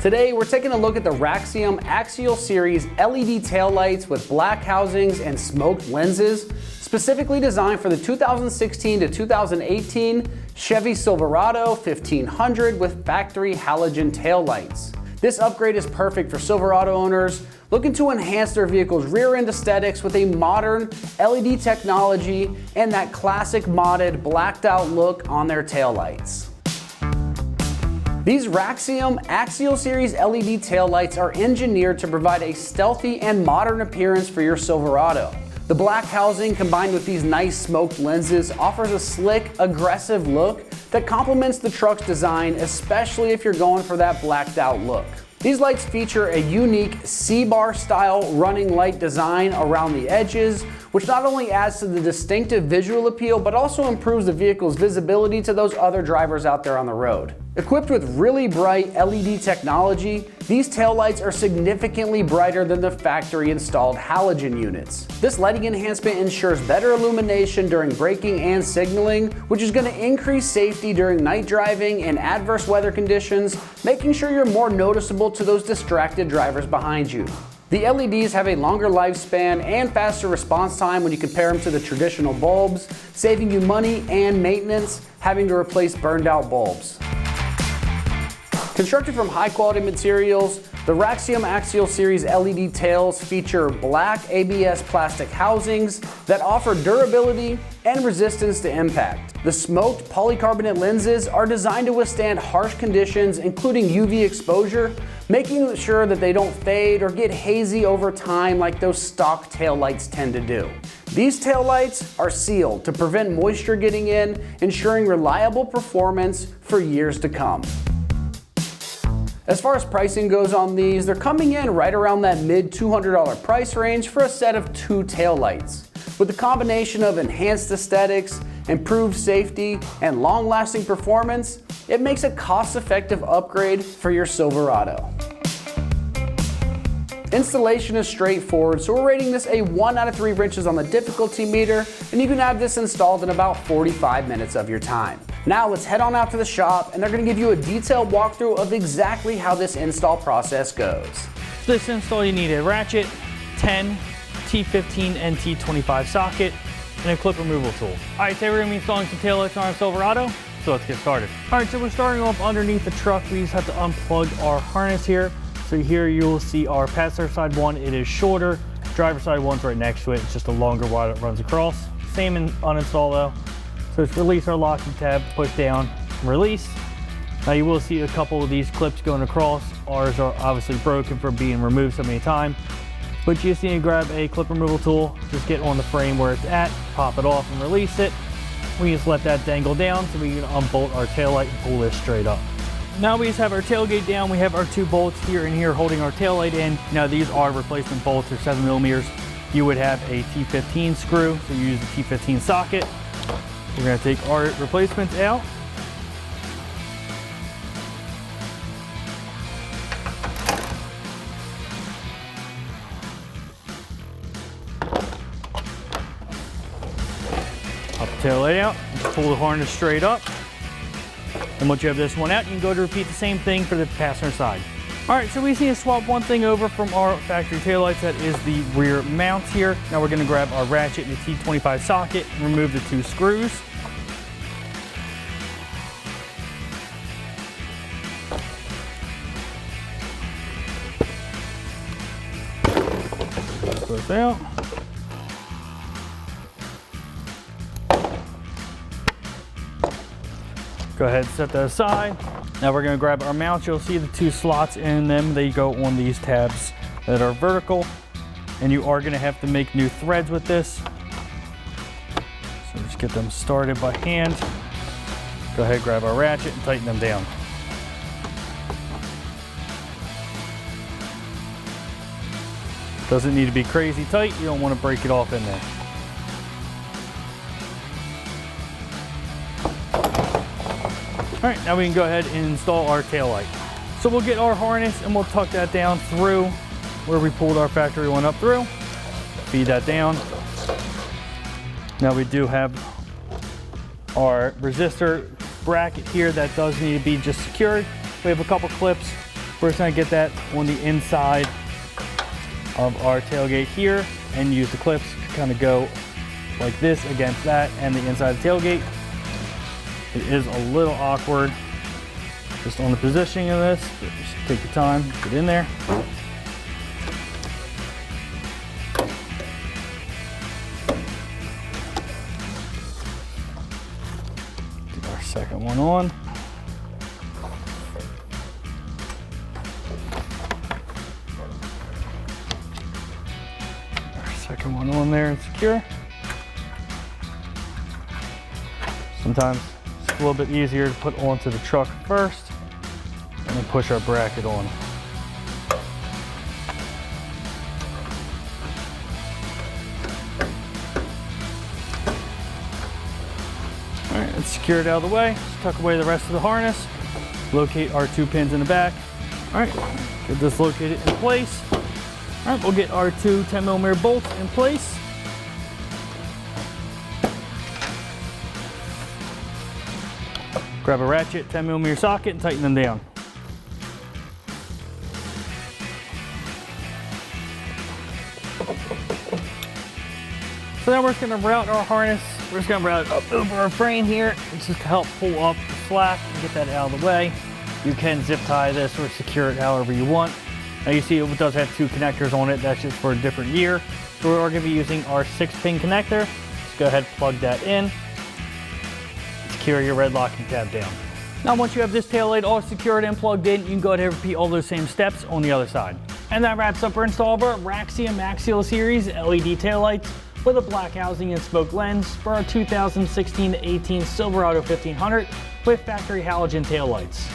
Today, we're taking a look at the Raxiom Axial Series LED taillights with black housings and smoked lenses, specifically designed for the 2016 to 2018 Chevy Silverado 1500 with factory halogen taillights. This upgrade is perfect for Silverado owners looking to enhance their vehicle's rear end aesthetics with a modern LED technology and that classic modded blacked out look on their taillights. These Raxiom Axial Series LED taillights are engineered to provide a stealthy and modern appearance for your Silverado. The black housing combined with these nice smoked lenses offers a slick, aggressive look that complements the truck's design, especially if you're going for that blacked out look. These lights feature a unique C-bar style running light design around the edges, which not only adds to the distinctive visual appeal, but also improves the vehicle's visibility to those other drivers out there on the road. Equipped with really bright LED technology, these taillights are significantly brighter than the factory installed halogen units. This lighting enhancement ensures better illumination during braking and signaling, which is going to increase safety during night driving and adverse weather conditions, making sure you're more noticeable to those distracted drivers behind you. The LEDs have a longer lifespan and faster response time when you compare them to the traditional bulbs, saving you money and maintenance having to replace burned out bulbs. Constructed from high quality materials, the Raxiom Axial Series LED tails feature black ABS plastic housings that offer durability and resistance to impact. The smoked polycarbonate lenses are designed to withstand harsh conditions, including UV exposure, making sure that they don't fade or get hazy over time like those stock taillights tend to do. These taillights are sealed to prevent moisture getting in, ensuring reliable performance for years to come. As far as pricing goes on these, they're coming in right around that mid $200 price range for a set of 2 taillights. With the combination of enhanced aesthetics, improved safety, and long-lasting performance, it makes a cost-effective upgrade for your Silverado. Installation is straightforward, so we're rating this a 1 out of 3 wrenches on the difficulty meter, and you can have this installed in about 45 minutes of your time. Now let's head on out to the shop, and they're going to give you a detailed walkthrough of exactly how this install process goes. For this install, you need a ratchet, 10, T15 and T25 socket, and a clip removal tool. All right, today we're going to be installing some taillights on our Silverado, so let's get started. All right, so we're starting off underneath the truck. We just have to unplug our harness here. So here you'll see our passenger side one, it is shorter. Driver side one's right next to it. It's just a longer wire that runs across. Same in uninstall though. So it's release our locking tab, push down, release. Now you will see a couple of these clips going across. Ours are obviously broken from being removed so many times. But you just need to grab a clip removal tool, just get on the frame where it's at, pop it off and release it. We just let that dangle down so we can unbolt our taillight and pull this straight up. Now we just have our tailgate down. We have our 2 bolts here and here holding our taillight in. Now these are replacement bolts, they're 7mm. You would have a T15 screw, so you use the T15 socket. We're gonna take our replacements out. Pop the taillight out, pull the harness straight up. And once you have this one out, you can go to repeat the same thing for the passenger side. All right, so we just need to swap one thing over from our factory taillights. That is the rear mounts here. Now we're gonna grab our ratchet and the T25 socket and remove the 2 screws. Both out. Go ahead and set that aside. Now we're gonna grab our mounts. You'll see the 2 slots in them. They go on these tabs that are vertical, and you are gonna have to make new threads with this. So just get them started by hand. Go ahead, grab our ratchet and tighten them down. Doesn't need to be crazy tight. You don't want to break it off in there. All right, now we can go ahead and install our taillight. So we'll get our harness and we'll tuck that down through where we pulled our factory one up through. Feed that down. Now we do have our resistor bracket here that does need to be just secured. We have a couple clips We're just gonna get that on the inside of our tailgate here and use the clips to kind of go like this against that and the inside of the tailgate. It is a little awkward just on the positioning of this, but just take your time, get in there. Get our second one on. Second one on there and secure. Sometimes it's a little bit easier to put onto the truck first and then push our bracket on. All right, it's secured out of the way. Let's tuck away the rest of the harness. Locate our 2 pins in the back. All right, get this located in place. All right, we'll get our 2 10mm bolts in place. Grab a ratchet, 10mm socket, and tighten them down. So now we're just gonna route our harness. We're just gonna route it up over our frame here. It's just to help pull up the slack and get that out of the way. You can zip tie this or secure it however you want. Now you see it does have 2 connectors on it. That's just for a different year. So we're going to be using our 6-pin connector. Just go ahead and plug that in. Secure your red locking tab down. Now once you have this taillight all secured and plugged in, you can go ahead and repeat all those same steps on the other side. And that wraps up our install of our Raxium Axial Series LED taillights with a black housing and smoke lens for our 2016-18 Silverado 1500 with factory halogen taillights.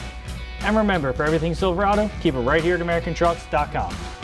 And remember, for everything Silverado, keep it right here at AmericanTrucks.com.